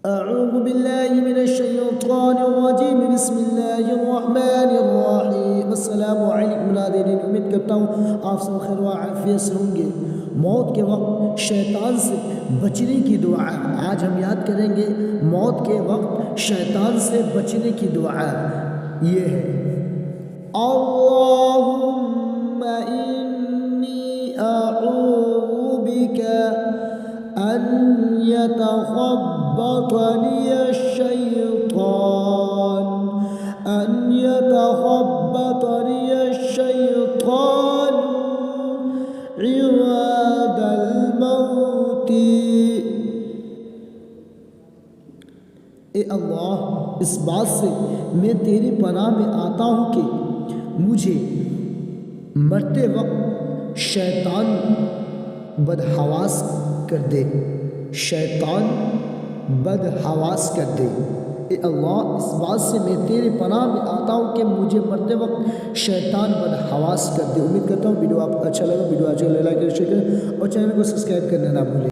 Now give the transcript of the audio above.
أعوذ بالله من الشیطان الرجیم بسم اللہ الرحمن الرحیم۔ السلام علیکم ناظرین، امید کرتا ہوں آپ سب خیر و عافیت سے ہوں گے۔ موت کے وقت شیطان سے بچنے کی دعا آج ہم یاد کریں گے۔ موت کے وقت شیطان سے بچنے کی دعا یہ ہے: اللہم انی اعوذ بک ان يتخبطني الشيطان عواد الموت۔ اے اللہ، اس بات سے میں تیری پناہ میں آتا ہوں کہ مجھے مرتے وقت شیطان بدحواس کر دے، شیطان بدحواس کر دے۔ اے اللہ، اس بات سے میں تیرے پناہ میں آتا ہوں کہ مجھے مرتے وقت شیطان بدحواس کر دے۔ امید کرتا ہوں ویڈیو آپ کو اچھا لگا۔ ویڈیو اچھا لگا کہ شیئر کریں اور چینل کو سبسکرائب کرنا نہ بھولیں۔